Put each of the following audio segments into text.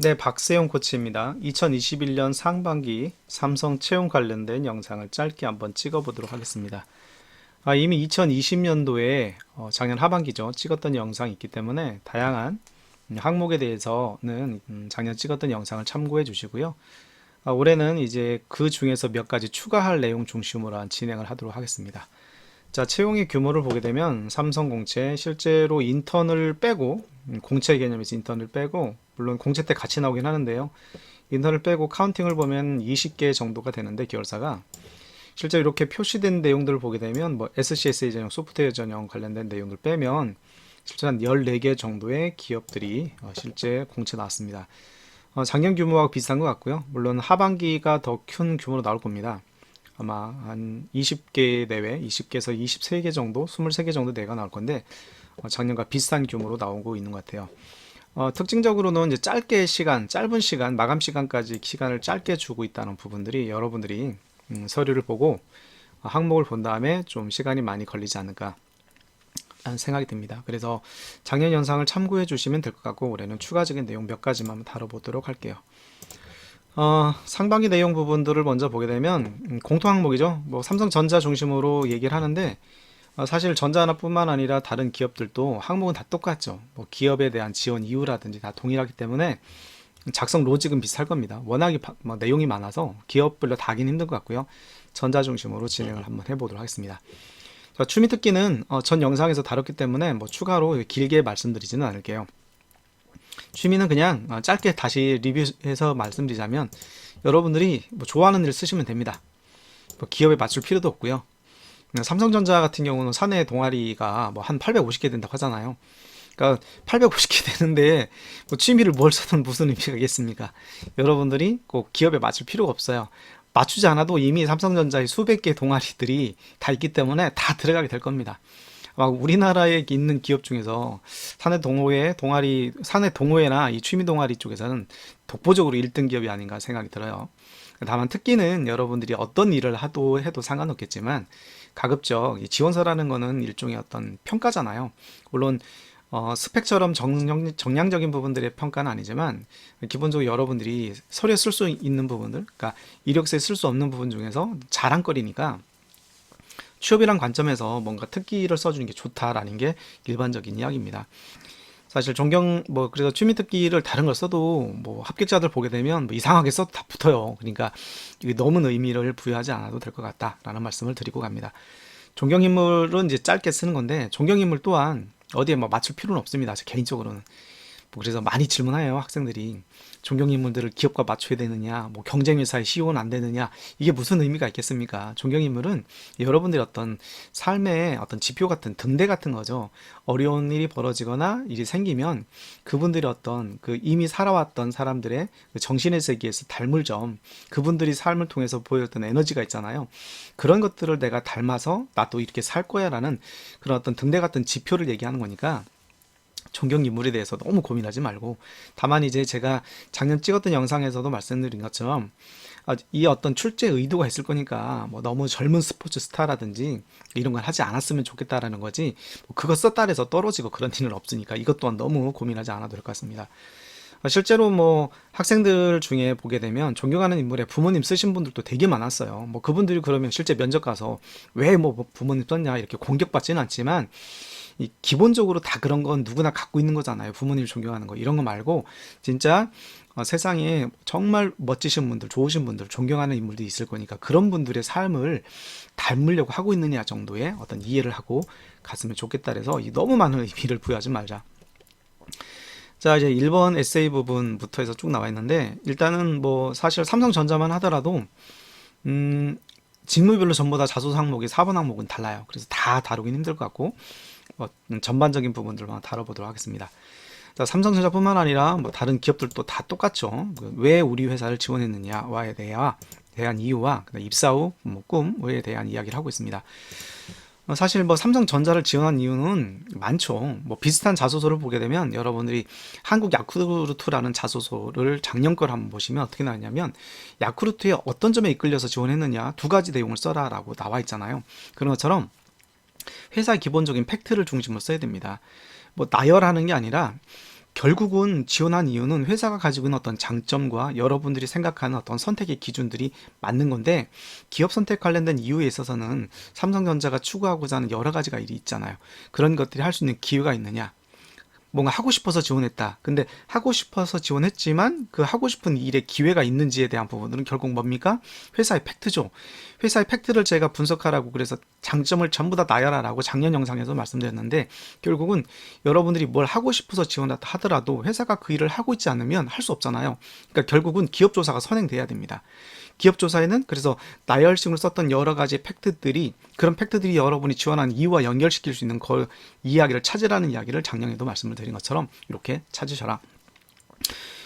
네, 박세용 코치입니다. 2021년 상반기 삼성 채용 관련된 영상을 짧게 한번 찍어보도록 하겠습니다. 이미 2020년도에 작년 하반기죠. 찍었던 영상이 있기 때문에 다양한 항목에 대해서는 작년 찍었던 영상을 참고해 주시고요. 올해는 이제 그 중에서 몇 가지 추가할 내용 중심으로 진행을 하도록 하겠습니다. 자, 채용의 규모를 보게 되면 삼성공채 실제로 인턴을 빼고 공채 개념에서 인턴을 빼고 물론 공채 때 같이 나오긴 하는데요. 인턴을 빼고 카운팅을 보면 20개 정도가 되는데 계열사가 실제 이렇게 표시된 내용들을 보게 되면 뭐 SCSA 전형, 소프트웨어 전형 관련된 내용들 빼면 실제 한 14개 정도의 기업들이 실제 공채 나왔습니다. 작년 규모와 비슷한 것 같고요. 물론 하반기가 더 큰 규모로 나올 겁니다. 아마 한 20개 내외, 20개에서 23개 정도, 23개 정도 내가 나올 건데 작년과 비슷한 규모로 나오고 있는 것 같아요. 특징적으로는 이제 짧은 시간, 마감 시간까지 시간을 짧게 주고 있다는 부분들이 여러분들이 서류를 보고 항목을 본 다음에 좀 시간이 많이 걸리지 않을까 라는 생각이 듭니다. 그래서 작년 영상을 참고해 주시면 될 것 같고 올해는 추가적인 내용 몇 가지만 한번 다뤄보도록 할게요. 상반기 내용 부분들을 먼저 보게 되면 공통 항목이죠. 뭐 삼성전자 중심으로 얘기를 하는데 사실 전자 하나뿐만 아니라 다른 기업들도 항목은 다 똑같죠. 뭐 기업에 대한 지원 이유라든지 다 동일하기 때문에 작성 로직은 비슷할 겁니다. 워낙에 뭐 내용이 많아서 기업별로 다 하긴 힘든 것 같고요. 전자 중심으로 진행을 한번 해보도록 하겠습니다. 자, 추미 특기는 전 영상에서 다뤘기 때문에 뭐 추가로 길게 말씀드리지는 않을게요. 취미는 그냥 짧게 다시 리뷰해서 말씀드리자면 여러분들이 뭐 좋아하는 일 쓰시면 됩니다. 뭐 기업에 맞출 필요도 없고요. 삼성전자 같은 경우는 사내 동아리가 뭐 한 850개 된다고 하잖아요. 그러니까 850개 되는데 뭐 취미를 뭘 써도 무슨 의미가 있겠습니까? 여러분들이 꼭 기업에 맞출 필요가 없어요. 맞추지 않아도 이미 삼성전자의 수백 개 동아리들이 다 있기 때문에 다 들어가게 될 겁니다. 우리나라에 있는 기업 중에서 사내 동호회나 이 취미 동아리 쪽에서는 독보적으로 1등 기업이 아닌가 생각이 들어요. 다만 특기는 여러분들이 어떤 일을 해도 상관없겠지만 가급적 지원서라는 거는 일종의 어떤 평가잖아요. 물론 스펙처럼 정량적인 부분들의 평가는 아니지만 기본적으로 여러분들이 서류에 쓸 수 있는 부분들, 그러니까 이력서에 쓸 수 없는 부분 중에서 자랑거리니까 취업이란 관점에서 뭔가 특기를 써주는 게 좋다라는 게 일반적인 이야기입니다. 사실 그래서 취미 특기를 다른 걸 써도 뭐 합격자들 보게 되면 뭐 이상하게 써도 다 붙어요. 그러니까 이게 너무 의미를 부여하지 않아도 될 것 같다라는 말씀을 드리고 갑니다. 존경인물은 이제 짧게 쓰는 건데 존경인물 또한 어디에 뭐 맞출 필요는 없습니다. 제 개인적으로는. 뭐 그래서 많이 질문해요, 학생들이. 존경인물들을 기업과 맞춰야 되느냐, 뭐 경쟁회사의 CEO는 안 되느냐, 이게 무슨 의미가 있겠습니까? 존경인물은 여러분들의 어떤 삶의 어떤 지표 같은 등대 같은 거죠. 어려운 일이 벌어지거나 일이 생기면 그분들이 어떤 그 이미 살아왔던 사람들의 그 정신의 세계에서 닮을 점, 그분들이 삶을 통해서 보였던 에너지가 있잖아요. 그런 것들을 내가 닮아서 나도 이렇게 살 거야라는 그런 어떤 등대 같은 지표를 얘기하는 거니까 존경 인물에 대해서 너무 고민하지 말고, 다만 이제 제가 작년 찍었던 영상에서도 말씀드린 것처럼 이 어떤 출제 의도가 있을 거니까 뭐 너무 젊은 스포츠 스타라든지 이런 걸 하지 않았으면 좋겠다라는 거지, 뭐 그거 썼다 해서 떨어지고 그런 일은 없으니까 이것 또한 너무 고민하지 않아도 될 것 같습니다. 실제로 뭐 학생들 중에 보게 되면 존경하는 인물에 부모님 쓰신 분들도 되게 많았어요. 뭐 그분들이 그러면 실제 면접 가서 왜 뭐 부모님 썼냐 이렇게 공격받지는 않지만 기본적으로 다 그런 건 누구나 갖고 있는 거잖아요. 부모님을 존경하는 거 이런 거 말고 진짜 세상에 정말 멋지신 분들, 좋으신 분들, 존경하는 인물들이 있을 거니까 그런 분들의 삶을 닮으려고 하고 있느냐 정도의 어떤 이해를 하고 갔으면 좋겠다 그래서 너무 많은 의미를 부여하지 말자. 자, 이제 1번 에세이 부분부터 해서 쭉 나와 있는데 일단은 뭐 사실 삼성전자만 하더라도 직무별로 전부 다 자소서 항목이 4번 항목은 달라요. 그래서 다 다루긴 힘들 것 같고 전반적인 부분들만 다뤄보도록 하겠습니다. 자, 삼성전자뿐만 아니라 뭐 다른 기업들도 다 똑같죠. 왜 우리 회사를 지원했느냐와에 대한 이유와 입사 후 뭐 꿈에 대한 이야기를 하고 있습니다. 사실 뭐 삼성전자를 지원한 이유는 많죠. 뭐 비슷한 자소서를 보게 되면 여러분들이 한국 야쿠르트라는 자소서를 작년 걸 한번 보시면 어떻게 나왔냐면 야쿠르트의 어떤 점에 이끌려서 지원했느냐 두 가지 내용을 써라라고 나와 있잖아요. 그런 것처럼 회사의 기본적인 팩트를 중심으로 써야 됩니다. 뭐 나열하는 게 아니라 결국은 지원한 이유는 회사가 가지고 있는 어떤 장점과 여러분들이 생각하는 어떤 선택의 기준들이 맞는 건데, 기업 선택 관련된 이유에 있어서는 삼성전자가 추구하고자 하는 여러 가지가 일이 있잖아요. 그런 것들이 할 수 있는 기회가 있느냐, 뭔가 하고 싶어서 지원했다. 근데 하고 싶어서 지원했지만 그 하고 싶은 일에 기회가 있는지에 대한 부분들은 결국 뭡니까? 회사의 팩트죠. 회사의 팩트를 제가 분석하라고 그래서 장점을 전부 다 나열하라고 작년 영상에서 말씀드렸는데, 결국은 여러분들이 뭘 하고 싶어서 지원했다 하더라도 회사가 그 일을 하고 있지 않으면 할 수 없잖아요. 그러니까 결국은 기업조사가 선행돼야 됩니다. 기업조사에는 그래서 나열식으로 썼던 여러 가지 팩트들이, 그런 팩트들이 여러분이 지원한 이유와 연결시킬 수 있는 이야기를 찾으라는 이야기를 작년에도 말씀을 드린 것처럼 이렇게 찾으셔라.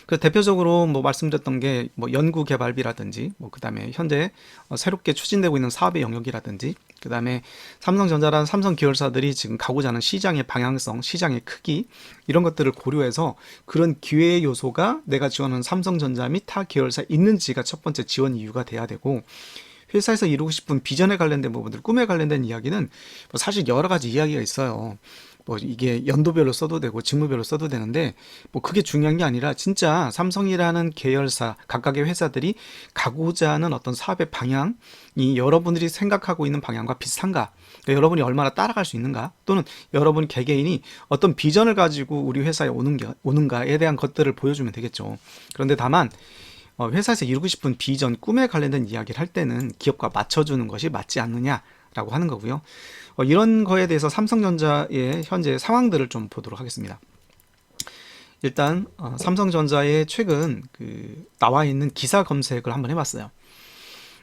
그 대표적으로 뭐 말씀드렸던 게 뭐 연구 개발비라든지, 뭐 그다음에 현재 새롭게 추진되고 있는 사업의 영역이라든지, 그다음에 삼성전자라는 삼성 계열사들이 지금 가고자 하는 시장의 방향성, 시장의 크기, 이런 것들을 고려해서 그런 기회의 요소가 내가 지원하는 삼성전자 및 타 계열사에 있는지가 첫 번째 지원 이유가 돼야 되고, 회사에서 이루고 싶은 비전에 관련된 부분들, 꿈에 관련된 이야기는 뭐 사실 여러 가지 이야기가 있어요. 뭐 이게 연도별로 써도 되고 직무별로 써도 되는데, 뭐 그게 중요한 게 아니라 진짜 삼성이라는 계열사 각각의 회사들이 가고자 하는 어떤 사업의 방향이 여러분들이 생각하고 있는 방향과 비슷한가, 그러니까 여러분이 얼마나 따라갈 수 있는가, 또는 여러분 개개인이 어떤 비전을 가지고 우리 회사에 오는가에 대한 것들을 보여주면 되겠죠. 그런데 다만 회사에서 이루고 싶은 비전, 꿈에 관련된 이야기를 할 때는 기업과 맞춰주는 것이 맞지 않느냐라고 하는 거고요. 이런 거에 대해서 삼성전자의 현재 상황들을 좀 보도록 하겠습니다. 일단 삼성전자의 최근 나와 있는 기사 검색을 한번 해봤어요.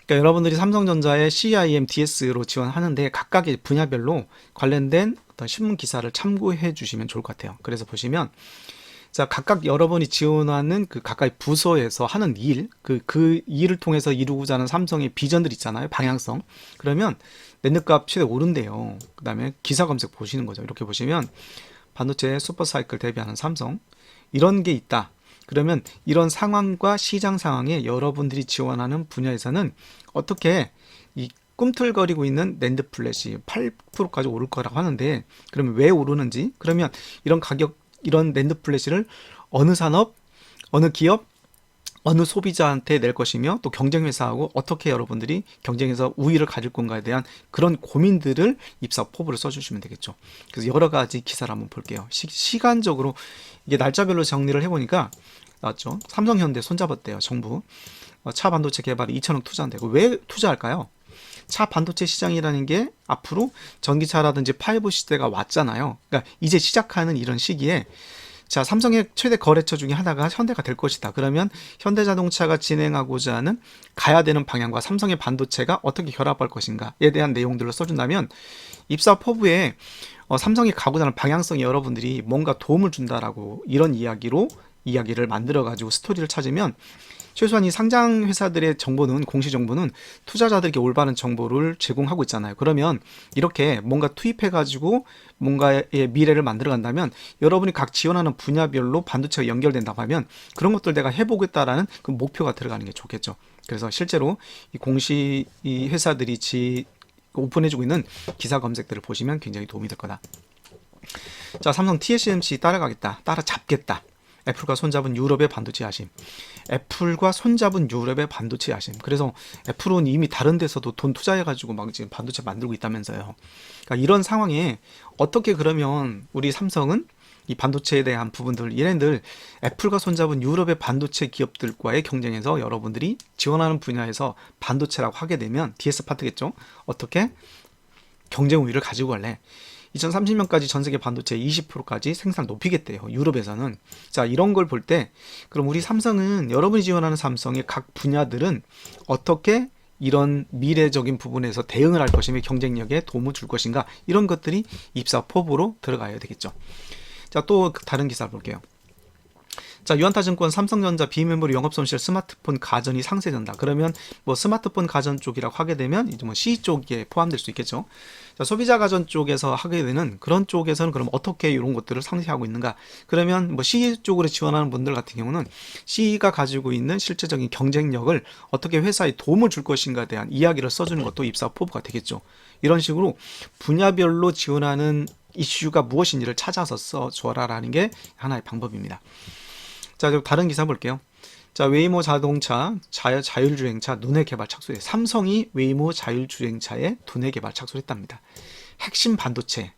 그러니까 여러분들이 삼성전자의 CIM, DS로 지원하는데 각각의 분야별로 관련된 어떤 신문 기사를 참고해 주시면 좋을 것 같아요. 그래서 보시면, 자, 각각 여러분이 지원하는 그 각각의 부서에서 하는 일, 그 일을 통해서 이루고자 하는 삼성의 비전들 있잖아요. 방향성. 그러면 랜드값 최대 오른대요. 그 다음에 기사 검색 보시는 거죠. 이렇게 보시면 반도체 슈퍼사이클 대비하는 삼성, 이런 게 있다. 그러면 이런 상황과 시장 상황에 여러분들이 지원하는 분야에서는 어떻게 이 꿈틀거리고 있는 낸드 플래시 8%까지 오를 거라고 하는데, 그러면 왜 오르는지, 그러면 이런 가격, 이런 낸드 플래시를 어느 산업, 어느 기업, 어느 소비자한테 낼 것이며, 또 경쟁 회사하고 어떻게 여러분들이 경쟁에서 우위를 가질 건가에 대한 그런 고민들을 입사 포부를 써주시면 되겠죠. 그래서 여러 가지 기사를 한번 볼게요. 시간적으로 이게 날짜별로 정리를 해보니까 나왔죠. 삼성, 현대 손잡았대요. 정부 차 반도체 개발에 2천억 투자한대고, 왜 투자할까요? 차 반도체 시장이라는 게 앞으로 전기차라든지 5 시대가 왔잖아요. 그러니까 이제 시작하는 이런 시기에, 자, 삼성의 최대 거래처 중에 하나가 현대가 될 것이다. 그러면 현대자동차가 진행하고자 하는 가야 되는 방향과 삼성의 반도체가 어떻게 결합할 것인가에 대한 내용들을 써준다면, 입사 포부에 삼성이 가고자 하는 방향성에 여러분들이 뭔가 도움을 준다라고 이런 이야기를 만들어 가지고 스토리를 찾으면, 최소한 이 상장 회사들의 정보는, 공시 정보는 투자자들에게 올바른 정보를 제공하고 있잖아요. 그러면 이렇게 뭔가 투입해 가지고 뭔가의 미래를 만들어 간다면, 여러분이 각 지원하는 분야별로 반도체가 연결된다고 하면 그런 것들 내가 해보겠다라는 그 목표가 들어가는 게 좋겠죠. 그래서 실제로 이 공시 이 회사들이 오픈해주고 있는 기사 검색들을 보시면 굉장히 도움이 될 거다. 자, 삼성 TSMC 따라잡겠다. 애플과 손잡은 유럽의 반도체 야심. 애플과 손잡은 유럽의 반도체 야심. 그래서 애플은 이미 다른 데서도 돈 투자해가지고 막 지금 반도체 만들고 있다면서요. 그러니까 이런 상황에 어떻게 그러면 우리 삼성은 이 반도체에 대한 부분들, 얘네들 애플과 손잡은 유럽의 반도체 기업들과의 경쟁에서 여러분들이 지원하는 분야에서 반도체라고 하게 되면 DS 파트겠죠. 어떻게 경쟁 우위를 가지고 갈래? 2030년까지 전 세계 반도체 20%까지 생산 높이겠대요. 유럽에서는. 자, 이런 걸 볼 때, 그럼 우리 삼성은, 여러분이 지원하는 삼성의 각 분야들은 어떻게 이런 미래적인 부분에서 대응을 할 것이며 경쟁력에 도움을 줄 것인가, 이런 것들이 입사 포부로 들어가야 되겠죠. 자, 또 다른 기사를 볼게요. 자, 유한타증권, 삼성전자, 비메모리 영업손실, 스마트폰 가전이 상쇄된다. 그러면 뭐 스마트폰 가전 쪽이라고 하게 되면 이제 뭐 C 쪽에 포함될 수 있겠죠. 자, 소비자 가전 쪽에서 하게 되는 그런 쪽에서는 그럼 어떻게 이런 것들을 상쇄하고 있는가? 그러면 뭐 C 쪽으로 지원하는 분들 같은 경우는 C가 가지고 있는 실제적인 경쟁력을 어떻게 회사에 도움을 줄 것인가에 대한 이야기를 써주는 것도 입사 포부가 되겠죠. 이런 식으로 분야별로 지원하는 이슈가 무엇인지를 찾아서 써줘라라는 게 하나의 방법입니다. 자, 그리고 다른 기사 볼게요. 자, 웨이모 자동차 자율주행차 눈의 개발 착수해. 삼성이 웨이모 자율주행차에 두뇌 개발 착수를 했답니다. 핵심 반도체,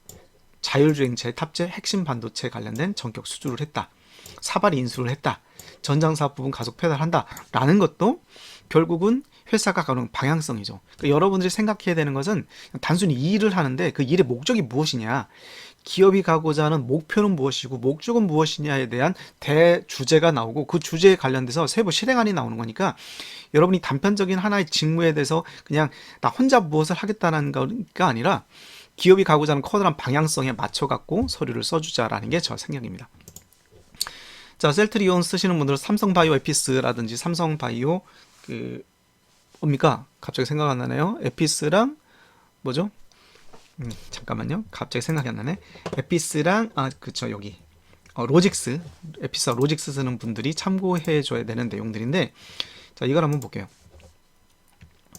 자율주행차에 탑재 핵심 반도체 관련된 전격 수주를 했다. 사발 인수를 했다. 전장사업 부분 가속 페달한다. 라는 것도 결국은 회사가 가는 방향성이죠. 그러니까 여러분들이 생각해야 되는 것은 단순히 이 일을 하는데 그 일의 목적이 무엇이냐, 기업이 가고자 하는 목표는 무엇이고 목적은 무엇이냐에 대한 대주제가 나오고 그 주제에 관련돼서 세부 실행안이 나오는 거니까 여러분이 단편적인 하나의 직무에 대해서 그냥 나 혼자 무엇을 하겠다는 거가 아니라 기업이 가고자 하는 커다란 방향성에 맞춰갖고 서류를 써주자라는 게 저 생각입니다. 자, 셀트리온 쓰시는 분들은 삼성바이오 에피스라든지 삼성바이오 뭡니까? 갑자기 생각 안 나네요. 에피스랑 뭐죠? 잠깐만요. 갑자기 생각이 안 나네. 에피스랑 그쵸, 여기 로직스, 에피스와 로직스 쓰는 분들이 참고해 줘야 되는 내용들인데, 자, 이걸 한번 볼게요.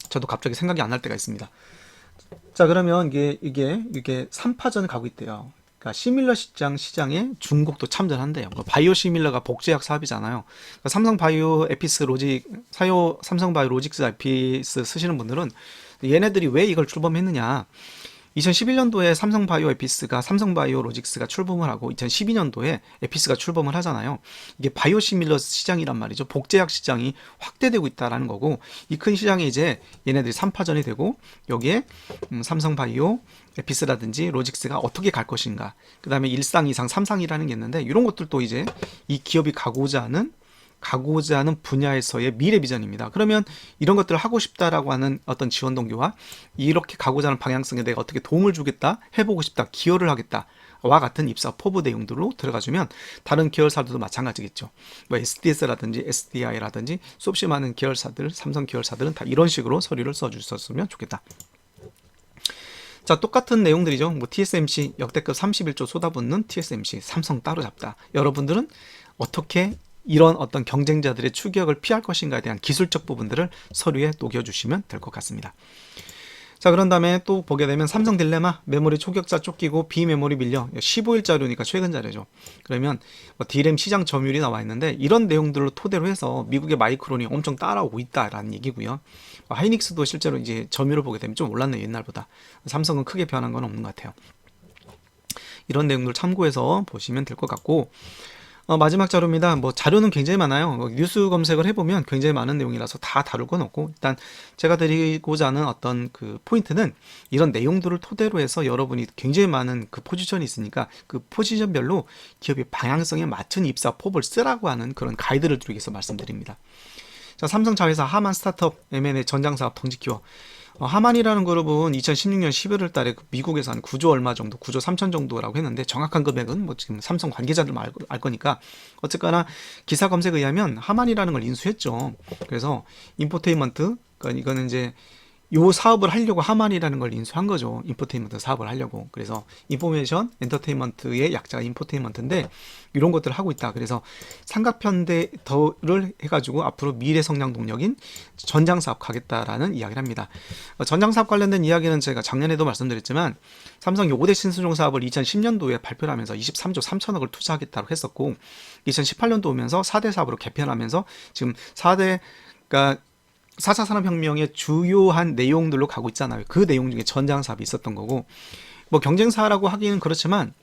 저도 갑자기 생각이 안 날 때가 있습니다. 자, 그러면 이게 3파전 가고 있대요. 그러니까 시밀러 시장에 중국도 참전한대요. 바이오 시밀러가 복제약 사업이잖아요. 그러니까 삼성 바이오 에피스 삼성 바이오 로직스 에피스 쓰시는 분들은 얘네들이 왜 이걸 출범했느냐? 2011년도에 삼성바이오 에피스가 삼성바이오 로직스가 출범을 하고 2012년도에 에피스가 출범을 하잖아요. 이게 바이오시밀러 시장이란 말이죠. 복제약 시장이 확대되고 있다라는 거고, 이 큰 시장에 이제 얘네들이 3파전이 되고 여기에 삼성바이오 에피스라든지 로직스가 어떻게 갈 것인가, 그 다음에 1상, 2상, 3상이라는 게 있는데 이런 것들도 이제 이 기업이 가고자 하는 분야에서의 미래 비전입니다. 그러면 이런 것들을 하고 싶다라고 하는 어떤 지원 동기와 이렇게 가고자 하는 방향성에 내가 어떻게 도움을 주겠다, 해보고 싶다, 기여를 하겠다 와 같은 입사 포부 내용들로 들어가주면 다른 계열사들도 마찬가지겠죠. 뭐 SDS라든지 SDI라든지 수없이 많은 계열사들, 삼성 계열사들은 다 이런 식으로 서류를 써주셨으면 좋겠다. 자, 똑같은 내용들이죠. 뭐 TSMC 역대급 31조 쏟아붓는 TSMC, 삼성 따로잡다. 여러분들은 어떻게 이런 어떤 경쟁자들의 추격을 피할 것인가에 대한 기술적 부분들을 서류에 녹여주시면 될 것 같습니다. 자, 그런 다음에 또 보게 되면 삼성 딜레마, 메모리 초격자 쫓기고 비메모리 밀려. 15일 자료니까 최근 자료죠. 그러면 뭐 D램 시장 점유율이 나와 있는데 이런 내용들로 토대로 해서 미국의 마이크론이 엄청 따라오고 있다라는 얘기고요. 하이닉스도 실제로 이제 점유율을 보게 되면 좀 올랐네요, 옛날보다. 삼성은 크게 변한 건 없는 것 같아요. 이런 내용들 참고해서 보시면 될 것 같고, 마지막 자료입니다. 뭐 자료는 굉장히 많아요. 뉴스 검색을 해보면 굉장히 많은 내용이라서 다 다룰 건 없고, 일단 제가 드리고자 하는 어떤 그 포인트는 이런 내용들을 토대로 해서 여러분이 굉장히 많은 그 포지션이 있으니까 그 포지션별로 기업의 방향성에 맞춘 입사 포부를 쓰라고 하는 그런 가이드를 드리기 위해서 말씀드립니다. 자, 삼성 자회사 하만 스타트업 M&A 전장사업 덩치 키워. 하만이라는 그룹은 2016년 11월 달에 미국에서 한 9조 얼마 정도, 9조 3천 정도라고 했는데 정확한 금액은 뭐 지금 삼성 관계자들 알 거니까 어쨌거나 기사 검색에 의하면 하만이라는 걸 인수했죠. 그래서 인포테인먼트, 그러니까 이거는 이제 요 사업을 하려고 하만이라는 걸 인수한 거죠. 인포테인먼트 사업을 하려고. 그래서 인포메이션 엔터테인먼트의 약자가 인포테인먼트인데 이런 것들을 하고 있다. 그래서 삼각편대를 해가지고 앞으로 미래 성장 동력인 전장 사업 가겠다라는 이야기를 합니다. 전장 사업 관련된 이야기는 제가 작년에도 말씀드렸지만 삼성이 5대 신수종 사업을 2010년도에 발표를 하면서 23조 3천억을 투자하겠다고 했었고 2018년도 오면서 4대 사업으로 개편하면서 지금 4대가 4차 산업혁명의 주요한 내용들로 가고 있잖아요. 그 내용 중에 전장사업이 있었던 거고, 뭐 경쟁사라고 하기는 그렇지만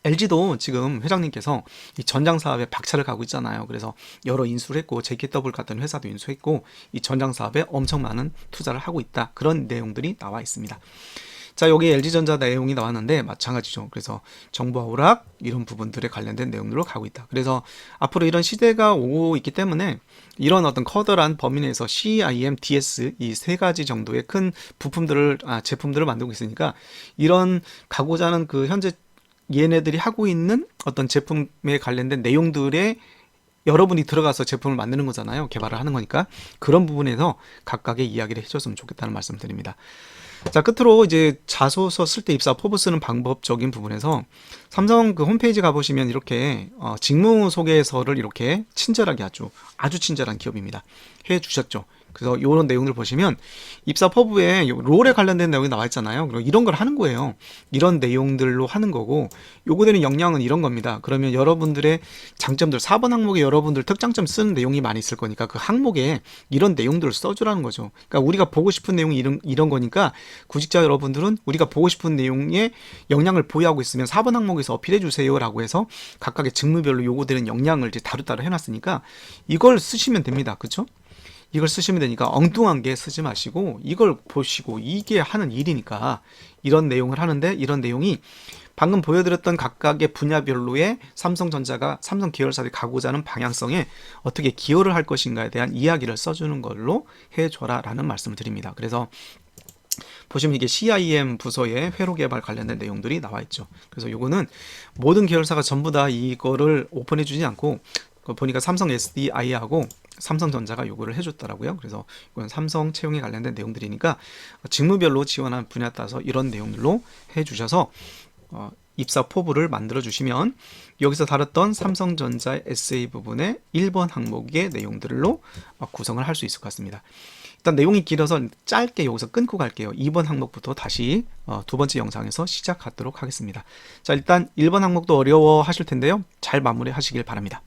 LG도 지금 회장님께서 이 전장사업에 박차를 가고 있잖아요. 그래서 여러 인수를 했고 JKW 같은 회사도 인수했고 이 전장사업에 엄청 많은 투자를 하고 있다. 그런 내용들이 나와 있습니다. 자, 여기 LG전자 내용이 나왔는데 마찬가지죠. 그래서 정보화 오락 이런 부분들에 관련된 내용들로 가고 있다. 그래서 앞으로 이런 시대가 오고 있기 때문에 이런 어떤 커다란 범위 내에서 CIM, DS 이 세 가지 정도의 큰 부품들을 제품들을 만들고 있으니까 이런 가고자 하는 그 현재 얘네들이 하고 있는 어떤 제품에 관련된 내용들의 여러분이 들어가서 제품을 만드는 거잖아요. 개발을 하는 거니까 그런 부분에서 각각의 이야기를 해줬으면 좋겠다는 말씀 드립니다. 자, 끝으로 이제 자소서 쓸 때 입사 포부 쓰는 방법적인 부분에서 삼성 그 홈페이지 가보시면 이렇게 직무 소개서를 이렇게 친절하게 아주 친절한 기업입니다. 해 주셨죠. 그래서 이런 내용들 보시면 입사 포부에 롤에 관련된 내용이 나와 있잖아요. 그럼 이런 걸 하는 거예요. 이런 내용들로 하는 거고 요구되는 역량은 이런 겁니다. 그러면 여러분들의 장점들 4번 항목에 여러분들 특장점 쓰는 내용이 많이 있을 거니까 그 항목에 이런 내용들을 써주라는 거죠. 그러니까 우리가 보고 싶은 내용이 이런 거니까 구직자 여러분들은 우리가 보고 싶은 내용의 역량을 보유하고 있으면 4번 항목에서 어필해 주세요라고 해서 각각의 직무별로 요구되는 역량을 이제 따로따로 해놨으니까 이걸 쓰시면 됩니다. 그렇죠? 이걸 쓰시면 되니까 엉뚱한 게 쓰지 마시고 이걸 보시고 이게 하는 일이니까 이런 내용을 하는데 이런 내용이 방금 보여드렸던 각각의 분야별로의 삼성전자가 삼성 계열사들이 가고자 하는 방향성에 어떻게 기여를 할 것인가에 대한 이야기를 써주는 걸로 해줘라 라는 말씀을 드립니다. 그래서 보시면 이게 CIM 부서의 회로 개발 관련된 내용들이 나와 있죠. 그래서 요거는 모든 계열사가 전부 다 이거를 오픈해 주지 않고 보니까 삼성 SDI하고 삼성전자가 요구를 해줬더라고요. 그래서 이건 삼성 채용에 관련된 내용들이니까 직무별로 지원한 분야에 따라서 이런 내용들로 해주셔서 입사 포부를 만들어 주시면 여기서 다뤘던 삼성전자 SA 부분의 1번 항목의 내용들로 구성을 할 수 있을 것 같습니다. 일단 내용이 길어서 짧게 여기서 끊고 갈게요. 2번 항목부터 다시 두 번째 영상에서 시작하도록 하겠습니다. 자, 일단 1번 항목도 어려워 하실 텐데요. 잘 마무리 하시길 바랍니다.